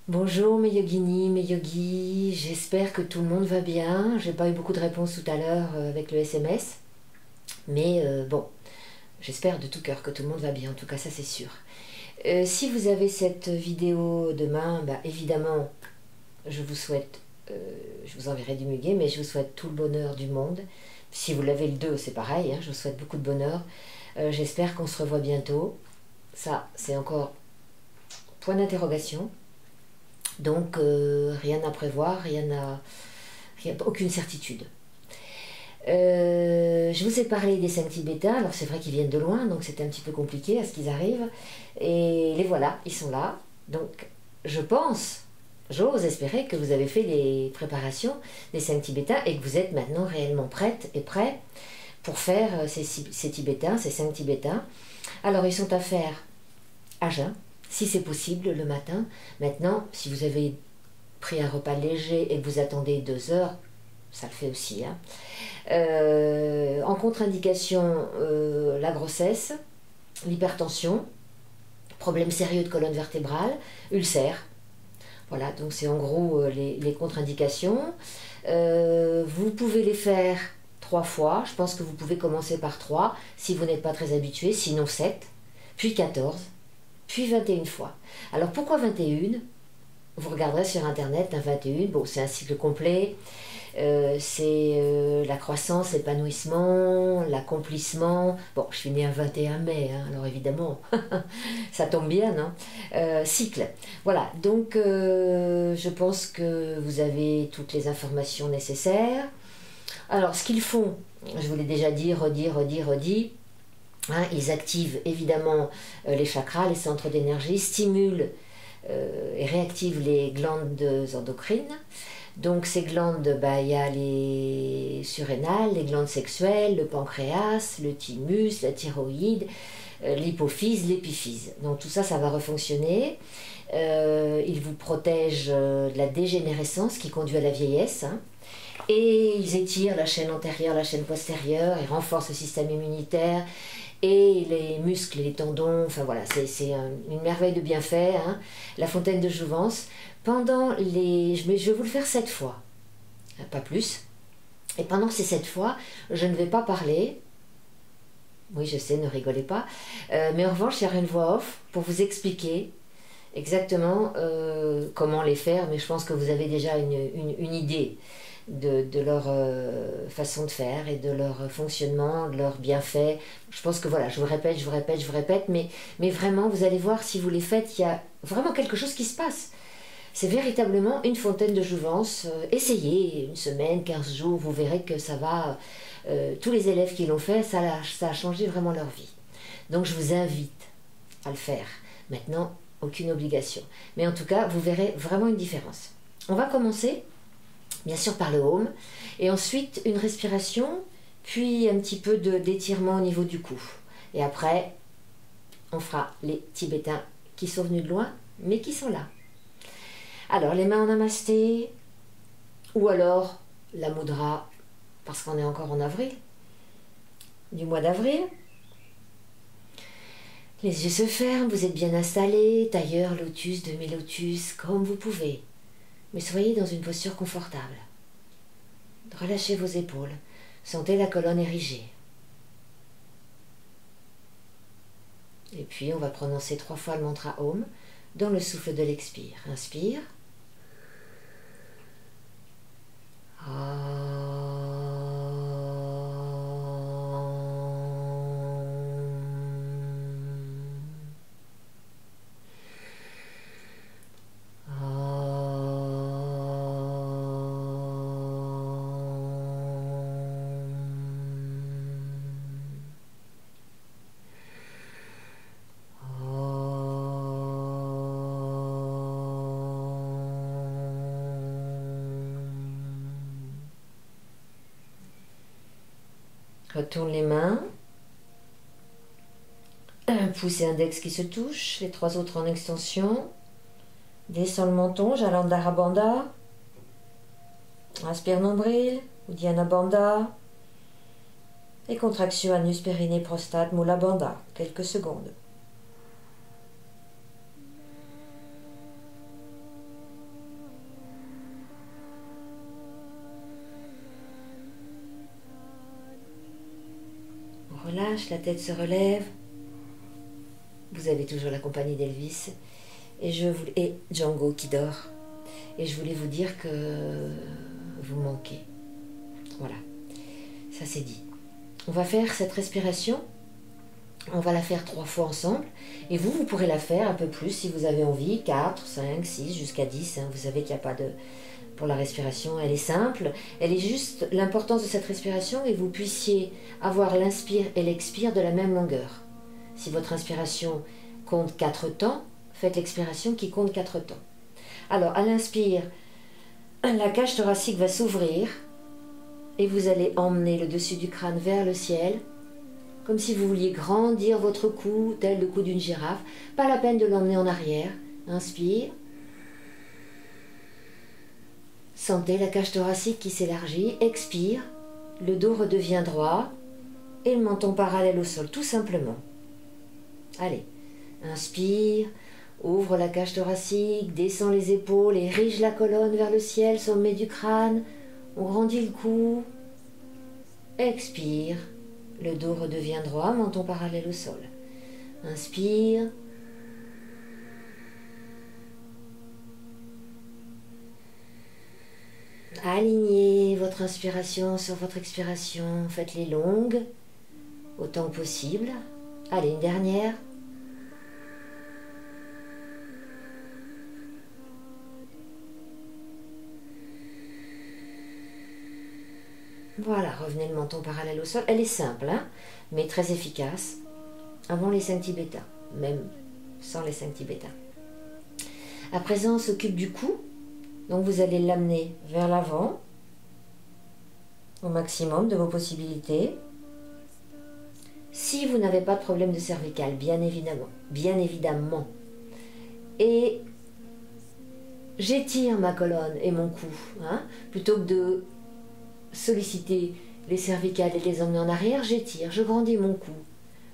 Bonjour mes yoginis, mes yogis, j'espère que tout le monde va bien. J'ai pas eu beaucoup de réponses tout à l'heure avec le SMS, mais bon, j'espère de tout cœur que tout le monde va bien, en tout cas ça c'est sûr. Si vous avez cette vidéo demain, bah, évidemment, je vous souhaite, je vous enverrai du muguet, mais je vous souhaite tout le bonheur du monde. Si vous l'avez le 2, c'est pareil, hein, je vous souhaite beaucoup de bonheur. J'espère qu'on se revoit bientôt. Ça, c'est encore point d'interrogation. Donc rien à prévoir, aucune certitude. Je vous ai parlé des 5 Tibétains, alors c'est vrai qu'ils viennent de loin, donc c'était un petit peu compliqué à ce qu'ils arrivent. Et les voilà, ils sont là. Donc je pense, j'ose espérer que vous avez fait les préparations des 5 Tibétains et que vous êtes maintenant réellement prête et prêts pour faire ces Tibétains, ces 5 Tibétains. Alors ils sont à faire à jeun, si c'est possible, le matin. Maintenant, si vous avez pris un repas léger et que vous attendez 2 heures, ça le fait aussi. Hein. En contre-indication, la grossesse, l'hypertension, problème sérieux de colonne vertébrale, ulcère. Voilà, donc c'est en gros les contre-indications. Vous pouvez les faire 3 fois. Je pense que vous pouvez commencer par 3 si vous n'êtes pas très habitué, sinon 7, puis 14. Puis 21 fois. Alors pourquoi 21? Vous regarderez sur internet un 21, bon c'est un cycle complet, c'est la croissance, l'épanouissement, l'accomplissement. Bon, je suis née un 21 mai, hein, alors évidemment, ça tombe bien, non? Cycle. Voilà, donc je pense que vous avez toutes les informations nécessaires. Alors ce qu'ils font, je vous l'ai déjà dit, redit. Hein, ils activent évidemment les chakras, les centres d'énergie, stimulent et réactivent les glandes endocrines. Donc ces glandes, bah, y a les surrénales, les glandes sexuelles, le pancréas, le thymus, la thyroïde, l'hypophyse, l'épiphyse. Donc tout ça, ça va refonctionner. Ils vous protègent de la dégénérescence qui conduit à la vieillesse. Hein. Et ils étirent la chaîne antérieure, la chaîne postérieure, ils renforcent le système immunitaire et les muscles et les tendons, enfin voilà, c'est une merveille de bienfaits, hein. La fontaine de jouvence, pendant les... Je vais vous le faire 7 fois, pas plus, et pendant ces 7 fois, je ne vais pas parler, oui je sais, ne rigolez pas, mais en revanche, il y aura une voix off pour vous expliquer exactement comment les faire, mais je pense que vous avez déjà une idée de leur façon de faire et de leur fonctionnement, de leurs bienfaits. Je pense que voilà, je vous répète, mais vraiment, vous allez voir, si vous les faites, il y a vraiment quelque chose qui se passe. C'est véritablement une fontaine de jouvence. Essayez 1 semaine, 15 jours, vous verrez que ça va... tous les élèves qui l'ont fait, ça a changé vraiment leur vie. Donc je vous invite à le faire. Maintenant, aucune obligation. Mais en tout cas, vous verrez vraiment une différence. On va commencer bien sûr par le home, et ensuite une respiration, puis un petit peu d'étirement au niveau du cou. Et après, on fera les Tibétains qui sont venus de loin, mais qui sont là. Alors, les mains en namasté, ou alors la mudra, parce qu'on est encore en avril, du mois d'avril. Les yeux se ferment, vous êtes bien installés, tailleur, lotus, demi-lotus, comme vous pouvez. Mais soyez dans une posture confortable. Relâchez vos épaules. Sentez la colonne érigée. Et puis, on va prononcer 3 fois le mantra Om dans le souffle de l'expire. Inspire. Retourne les mains. Un pouce et index qui se touchent, les 3 autres en extension. Descends le menton, Jalandhara Bandha. Inspire nombril, Uddiyana Bandha. Et contraction anus, périnée, prostate, Mula Bandha. Quelques secondes. relâche, la tête se relève. Vous avez toujours la compagnie d'Elvis et Django qui dort. Et je voulais vous dire que vous manquez. Voilà, ça c'est dit. On va faire cette respiration. On va la faire 3 fois ensemble. Et vous pourrez la faire un peu plus si vous avez envie. 4, 5, 6, jusqu'à 10. Hein. Vous savez qu'il n'y a pas de... Pour la respiration, elle est simple. Elle est juste l'importance de cette respiration et que vous puissiez avoir l'inspire et l'expire de la même longueur. Si votre inspiration compte 4 temps, faites l'expiration qui compte 4 temps. Alors, à l'inspire, la cage thoracique va s'ouvrir et vous allez emmener le dessus du crâne vers le ciel, comme si vous vouliez grandir votre cou, tel le cou d'une girafe. Pas la peine de l'emmener en arrière. Inspire. Sentez la cage thoracique qui s'élargit. Expire. Le dos redevient droit et le menton parallèle au sol, tout simplement. Allez. Inspire. Ouvre la cage thoracique, descend les épaules, érige la colonne vers le ciel, sommet du crâne. On grandit le cou. Expire. Le dos redevient droit, menton parallèle au sol. Inspire. Alignez votre inspiration sur votre expiration. Faites-les longues, autant que possible. Allez, une dernière. Voilà, revenez le menton parallèle au sol. Elle est simple, hein, mais très efficace. Avant les 5 tibétains, même sans les 5 tibétains. À présent, on s'occupe du cou. Donc vous allez l'amener vers l'avant, au maximum de vos possibilités. Si vous n'avez pas de problème de cervical, bien évidemment. Bien évidemment. Et j'étire ma colonne et mon cou, hein, plutôt que de solliciter les cervicales et les emmener en arrière, j'étire, je grandis mon cou,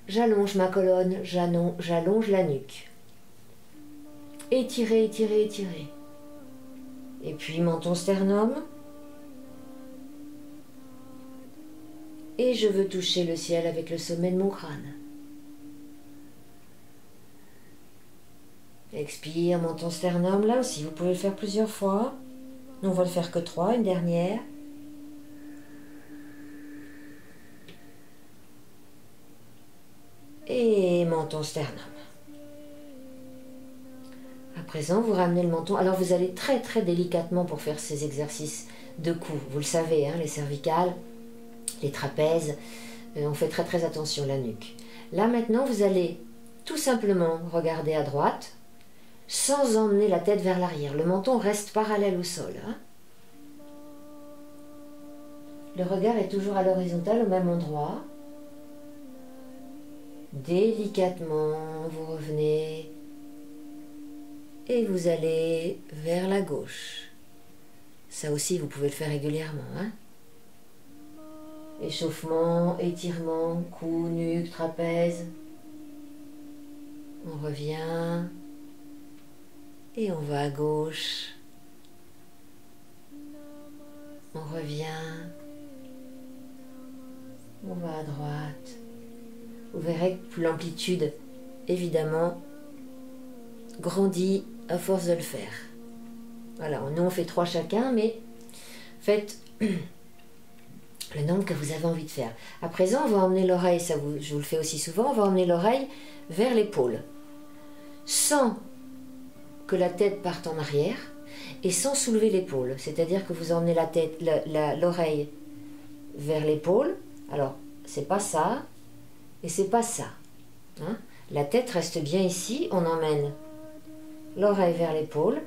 j'allonge ma colonne, j'allonge la nuque. Étirez, étirez, étirez. Et puis menton sternum. Et je veux toucher le ciel avec le sommet de mon crâne. Expire, menton sternum, là aussi, vous pouvez le faire plusieurs fois. Nous, on va le faire que 3, une dernière. Et menton sternum. À présent, vous ramenez le menton. Alors, vous allez très très délicatement pour faire ces exercices de cou. Vous le savez, hein, les cervicales, les trapèzes. On fait très très attention, la nuque. Là, maintenant, vous allez tout simplement regarder à droite, sans emmener la tête vers l'arrière. Le menton reste parallèle au sol. Hein. Le regard est toujours à l'horizontale, au même endroit. Délicatement, vous revenez et vous allez vers la gauche. Ça aussi, vous pouvez le faire régulièrement. Hein. Échauffement, étirement, cou, nuque, trapèze. On revient et on va à gauche. On revient. On va à droite. Vous verrez que l'amplitude, évidemment, grandit à force de le faire. Voilà, nous on fait 3 chacun, mais faites le nombre que vous avez envie de faire. À présent, on va emmener l'oreille, je vous le fais aussi souvent, on va emmener l'oreille vers l'épaule, sans que la tête parte en arrière et sans soulever l'épaule. C'est-à-dire que vous emmenez la tête, l'oreille vers l'épaule. Alors, c'est pas ça. Et c'est pas ça. Hein. La tête reste bien ici, on emmène l'oreille vers l'épaule,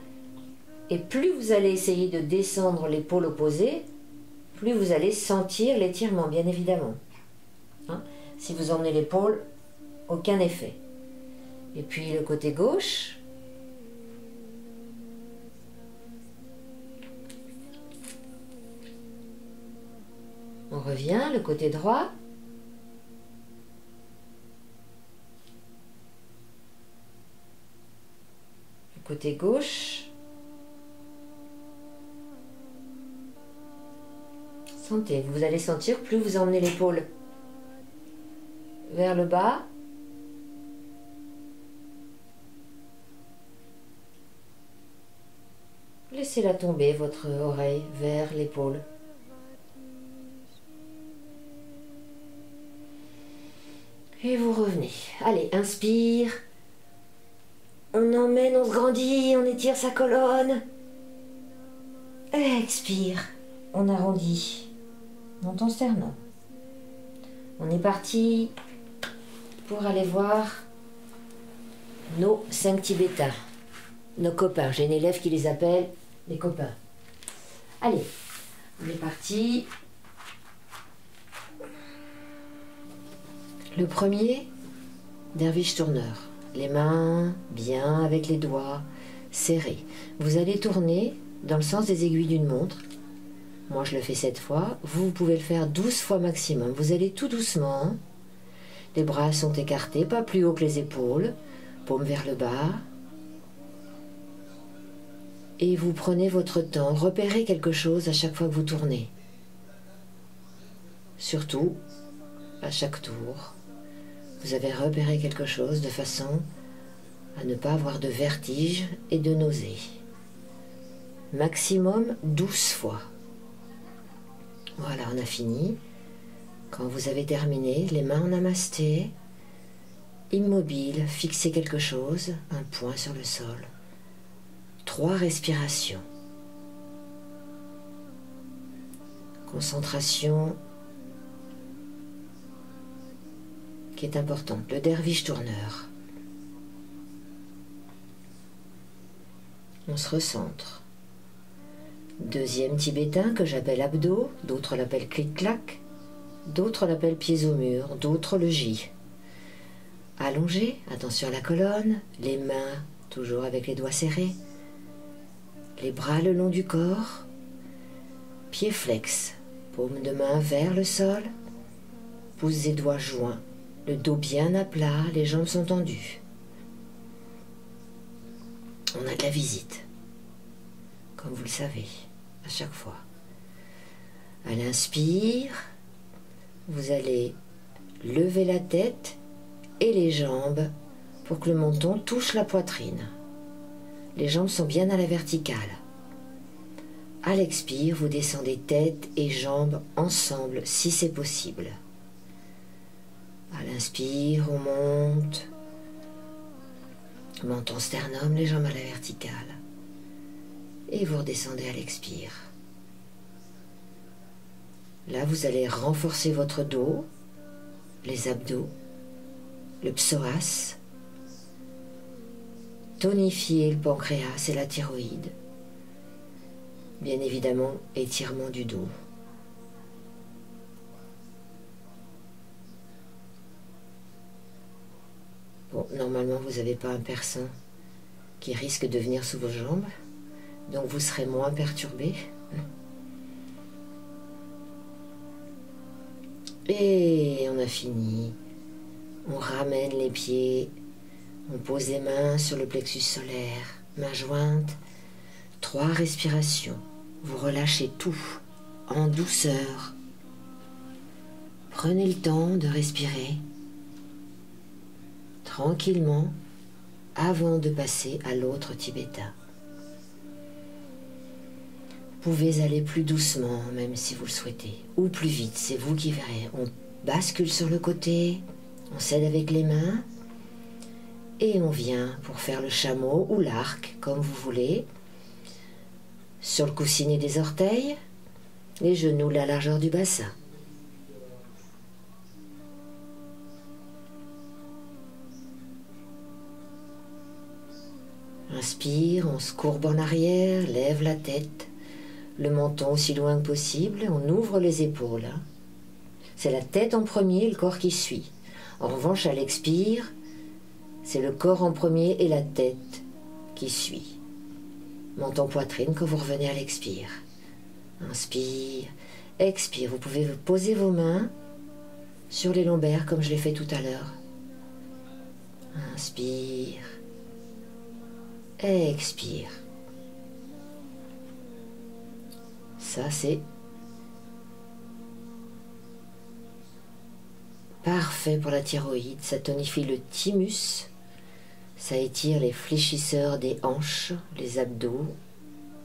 et plus vous allez essayer de descendre l'épaule opposée, plus vous allez sentir l'étirement, bien évidemment. Hein. Si vous emmenez l'épaule, aucun effet. Et puis le côté gauche. On revient, le côté droit. Côté gauche, sentez, vous allez sentir plus vous emmenez l'épaule vers le bas. Laissez-la tomber, votre oreille, vers l'épaule. Et vous revenez. Allez, inspire. On emmène, on se grandit, on étire sa colonne. Expire. On arrondit dans ton sternum. On est parti pour aller voir nos 5 Tibétains, nos copains. J'ai une élève qui les appelle les copains. Allez, on est parti. Le premier, derviche tourneur. Les mains bien avec les doigts serrés. Vous allez tourner dans le sens des aiguilles d'une montre. Moi, je le fais 7 fois. Vous pouvez le faire 12 fois maximum. Vous allez tout doucement. Les bras sont écartés, pas plus haut que les épaules. Paume vers le bas. Et vous prenez votre temps. Repérez quelque chose à chaque fois que vous tournez. Surtout, à chaque tour, vous avez repéré quelque chose de façon à ne pas avoir de vertige et de nausée. Maximum 12 fois. Voilà, on a fini. Quand vous avez terminé, les mains en namasté, immobile, fixez quelque chose, un point sur le sol. 3 respirations. Concentration qui est importante. Le derviche tourneur. On se recentre. Deuxième tibétain que j'appelle abdo, d'autres l'appellent clic-clac, d'autres l'appellent pieds au mur, d'autres le J. Allongé, attention à la colonne, les mains toujours avec les doigts serrés, les bras le long du corps, pieds flex, paume de main vers le sol, pouces et doigts joints, le dos bien à plat, les jambes sont tendues. On a de la visite, comme vous le savez, à chaque fois. À l'inspire, vous allez lever la tête et les jambes pour que le menton touche la poitrine. Les jambes sont bien à la verticale. À l'expire, vous descendez tête et jambes ensemble si c'est possible. À l'inspire, on monte. Menton sternum, les jambes à la verticale. Et vous redescendez à l'expire. Là, vous allez renforcer votre dos, les abdos, le psoas, tonifier le pancréas et la thyroïde. Bien évidemment, étirement du dos. Bon, normalement, vous n'avez pas un perçant qui risque de venir sous vos jambes, donc vous serez moins perturbé. Et on a fini. On ramène les pieds, on pose les mains sur le plexus solaire, mains jointes. 3 respirations. Vous relâchez tout en douceur. Prenez le temps de respirer tranquillement avant de passer à l'autre tibétain. Vous pouvez aller plus doucement, même si vous le souhaitez, ou plus vite, c'est vous qui verrez. On bascule sur le côté, on s'aide avec les mains, et on vient pour faire le chameau ou l'arc, comme vous voulez, sur le coussinet des orteils, les genoux la largeur du bassin. Inspire, on se courbe en arrière, lève la tête, le menton aussi loin que possible, on ouvre les épaules. C'est la tête en premier et le corps qui suit. En revanche, à l'expire, c'est le corps en premier et la tête qui suit. Menton poitrine quand vous revenez à l'expire. Inspire, expire. Vous pouvez vous poser vos mains sur les lombaires comme je l'ai fait tout à l'heure. Inspire, expire. Ça, c'est Parfait pour la thyroïde, ça tonifie le thymus, ça étire les fléchisseurs des hanches, les abdos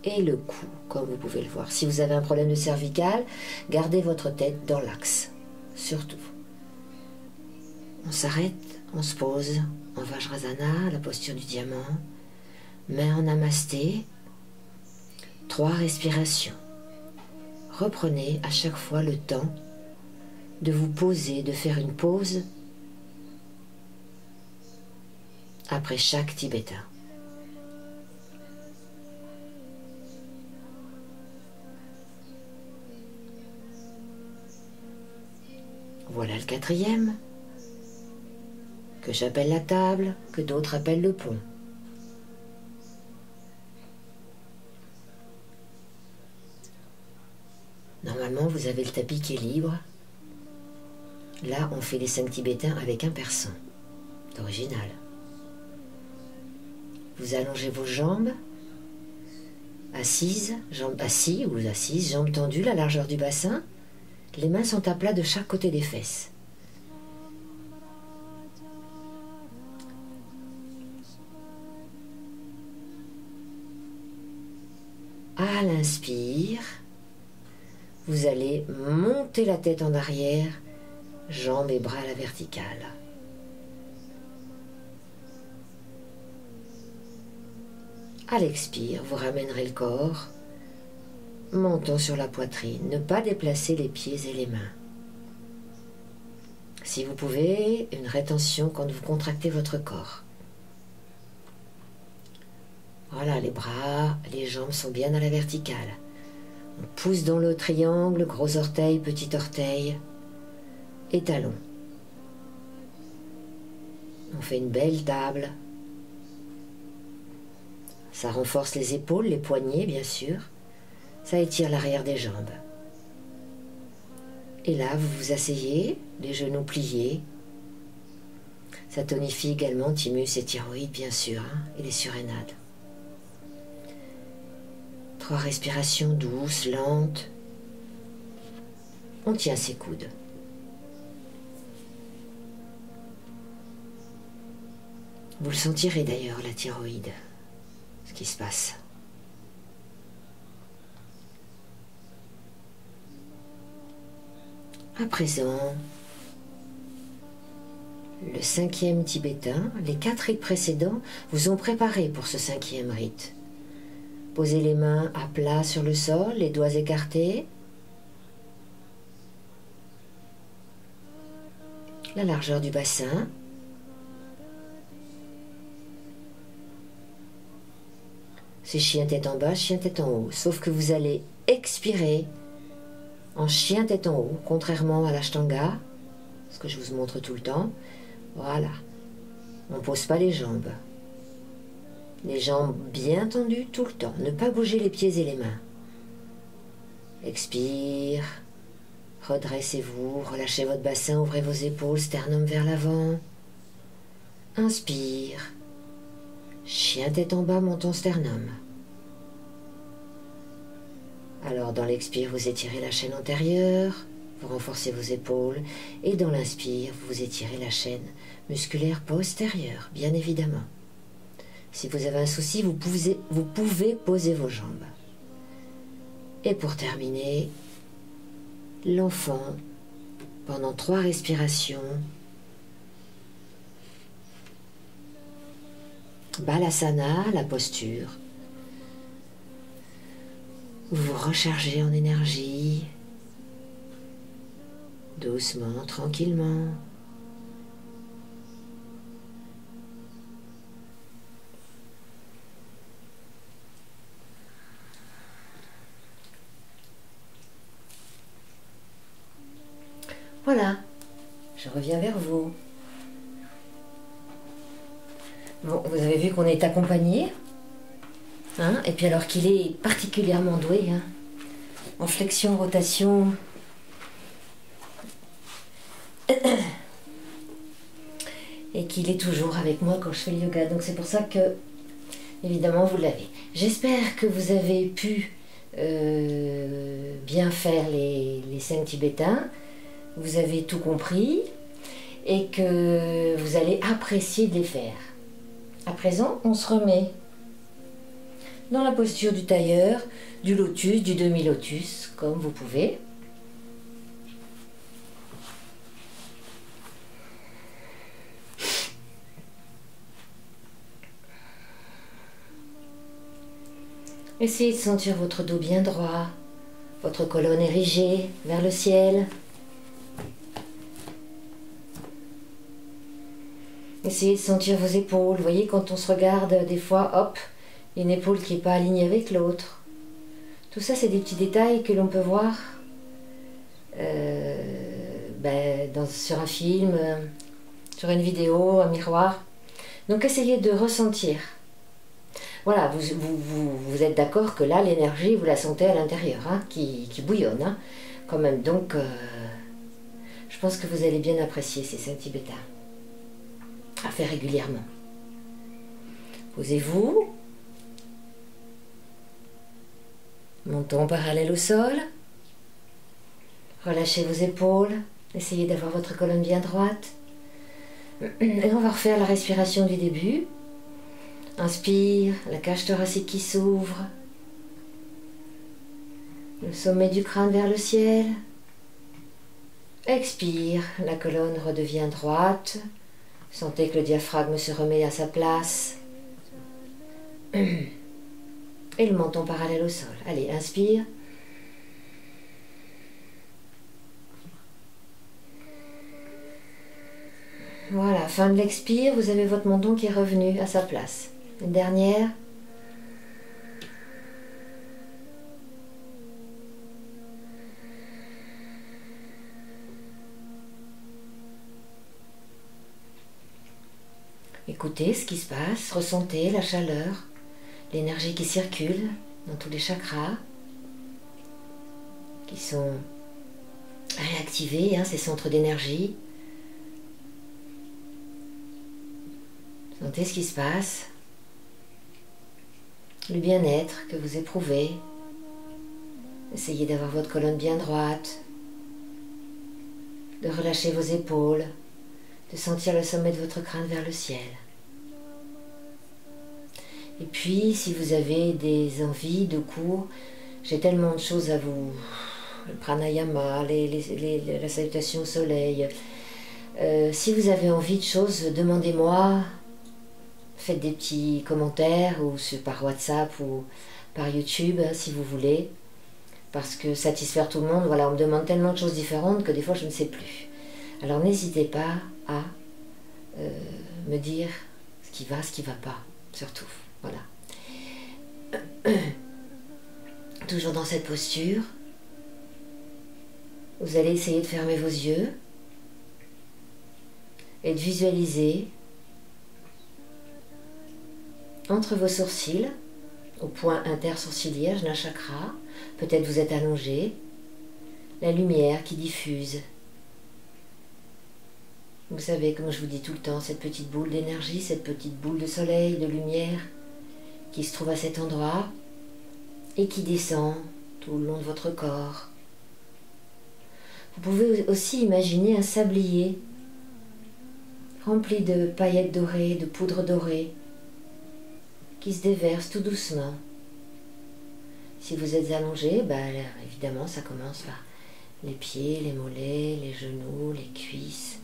et le cou, comme vous pouvez le voir. Si vous avez un problème de cervical, gardez votre tête dans l'axe, surtout. On s'arrête, on se pose en Vajrasana, la posture du diamant, main en namasté, 3 respirations. Reprenez à chaque fois le temps de vous poser, de faire une pause après chaque tibétain. Voilà le 4e, que j'appelle la table, que d'autres appellent le pont. Normalement, vous avez le tapis qui est libre. Là, on fait les 5 tibétains avec un persan, d'original. Vous allongez vos jambes, assises, jambes assis ou assises, jambes tendues, la largeur du bassin. Les mains sont à plat de chaque côté des fesses. À l'inspire, vous allez monter la tête en arrière, jambes et bras à la verticale. À l'expire, vous ramènerez le corps, menton sur la poitrine, ne pas déplacer les pieds et les mains. Si vous pouvez, une rétention quand vous contractez votre corps. Voilà, les bras, les jambes sont bien à la verticale. On pousse dans le triangle, gros orteil, petit orteil et talon. On fait une belle table. Ça renforce les épaules, les poignets bien sûr. Ça étire l'arrière des jambes. Et là, vous vous asseyez, les genoux pliés. Ça tonifie également thymus et thyroïde bien sûr, hein, et les surrénales. 3 respirations douces, lentes. On tient ses coudes. Vous le sentirez d'ailleurs, la thyroïde, ce qui se passe. À présent, le 5e tibétain, les 4 rites précédents vous ont préparé pour ce 5e rite. Posez les mains à plat sur le sol, les doigts écartés. La largeur du bassin. C'est chien tête en bas, chien tête en haut. Sauf que vous allez expirer en chien tête en haut, contrairement à l'ashtanga, ce que je vous montre tout le temps. Voilà. On ne pose pas les jambes. Les jambes bien tendues tout le temps. Ne pas bouger les pieds et les mains. Expire. Redressez-vous, relâchez votre bassin, ouvrez vos épaules, sternum vers l'avant. Inspire. Chien tête en bas, menton sternum. Alors dans l'expire, vous étirez la chaîne antérieure, vous renforcez vos épaules, et dans l'inspire, vous étirez la chaîne musculaire postérieure, bien évidemment. Si vous avez un souci, vous pouvez poser vos jambes. Et pour terminer, l'enfant, pendant 3 respirations, Balasana, la posture. Vous vous rechargez en énergie, doucement, tranquillement. Voilà, je reviens vers vous. Bon, vous avez vu qu'on est accompagné, hein, et puis alors qu'il est particulièrement doué, hein, en flexion, rotation, et qu'il est toujours avec moi quand je fais le yoga. Donc c'est pour ça que, évidemment, vous l'avez. J'espère que vous avez pu bien faire les 5 tibétains. Vous avez tout compris. et que vous allez apprécier de les faire. À présent, on se remet dans la posture du tailleur, du lotus, du demi-lotus, comme vous pouvez. Essayez de sentir votre dos bien droit, votre colonne érigée vers le ciel. Essayez de sentir vos épaules. Vous voyez, quand on se regarde, des fois, hop, une épaule qui n'est pas alignée avec l'autre. Tout ça, c'est des petits détails que l'on peut voir sur un film, sur une vidéo, un miroir. Donc, essayez de ressentir. Voilà, vous êtes d'accord que là, l'énergie, vous la sentez à l'intérieur, hein, qui bouillonne, hein, quand même. Donc, je pense que vous allez bien apprécier ces 5 tibétains à faire régulièrement. Posez-vous. Montons parallèle au sol. Relâchez vos épaules. Essayez d'avoir votre colonne bien droite. Et on va refaire la respiration du début. Inspire, la cage thoracique qui s'ouvre. Le sommet du crâne vers le ciel. Expire, la colonne redevient droite. Sentez que le diaphragme se remet à sa place. Et le menton parallèle au sol. Allez, inspire. Voilà, fin de l'expire, vous avez votre menton qui est revenu à sa place. Une dernière. Écoutez ce qui se passe, ressentez la chaleur, l'énergie qui circule dans tous les chakras, qui sont réactivés, hein, ces centres d'énergie. Sentez ce qui se passe, le bien-être que vous éprouvez. Essayez d'avoir votre colonne bien droite, de relâcher vos épaules, de sentir le sommet de votre crâne vers le ciel. Et puis, si vous avez des envies de cours, j'ai tellement de choses à vous... Le pranayama, la salutation au soleil. Si vous avez envie de choses, demandez-moi. Faites des petits commentaires ou par WhatsApp ou par YouTube, hein, si vous voulez. Parce que satisfaire tout le monde, voilà, on me demande tellement de choses différentes que des fois je ne sais plus. Alors n'hésitez pas à me dire ce qui va pas, surtout. Voilà. Toujours dans cette posture, vous allez essayer de fermer vos yeux et de visualiser entre vos sourcils, au point intersourcilier, Ajna chakra, peut-être vous êtes allongé, la lumière qui diffuse. Vous savez, comme je vous dis tout le temps, cette petite boule d'énergie, cette petite boule de soleil, de lumière, qui se trouve à cet endroit et qui descend tout le long de votre corps. Vous pouvez aussi imaginer un sablier rempli de paillettes dorées, de poudre dorée, qui se déverse tout doucement. Si vous êtes allongé, évidemment, ça commence par les pieds, les mollets, les genoux, les cuisses,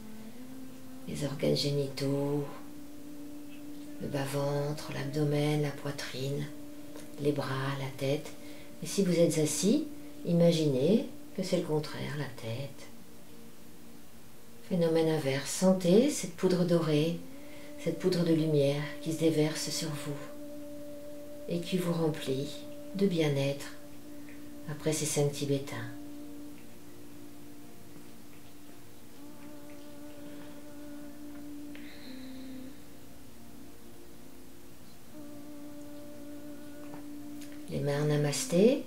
les organes génitaux, le bas-ventre, l'abdomen, la poitrine, les bras, la tête. Et si vous êtes assis, imaginez que c'est le contraire, la tête. Phénomène inverse. Sentez cette poudre dorée, cette poudre de lumière qui se déverse sur vous et qui vous remplit de bien-être après ces 5 tibétains. Les mains en namasté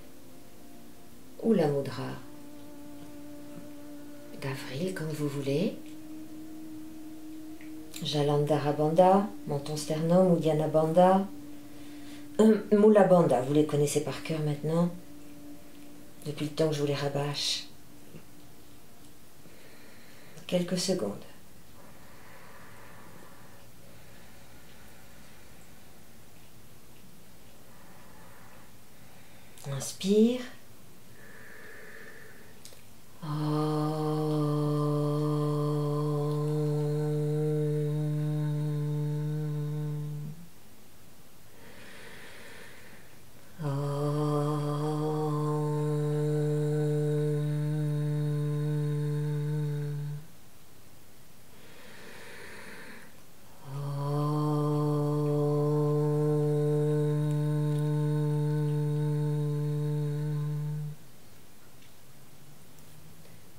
ou la mudra d'avril, comme vous voulez. Jalandhara Bandha, menton sternum, Uddiyana Bandha, Mula Bandha, vous les connaissez par cœur maintenant, depuis le temps que je vous les rabâche. Quelques secondes. Inspire.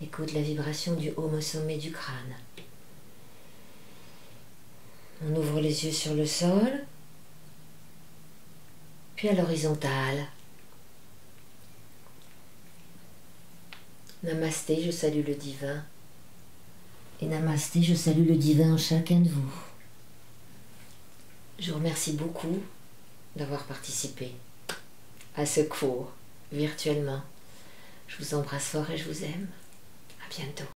Écoute la vibration du Om au sommet du crâne. On ouvre les yeux sur le sol, puis à l'horizontale. Namasté, je salue le divin. Et Namasté, je salue le divin en chacun de vous. Je vous remercie beaucoup d'avoir participé à ce cours virtuellement. Je vous embrasse fort et je vous aime. À bientôt.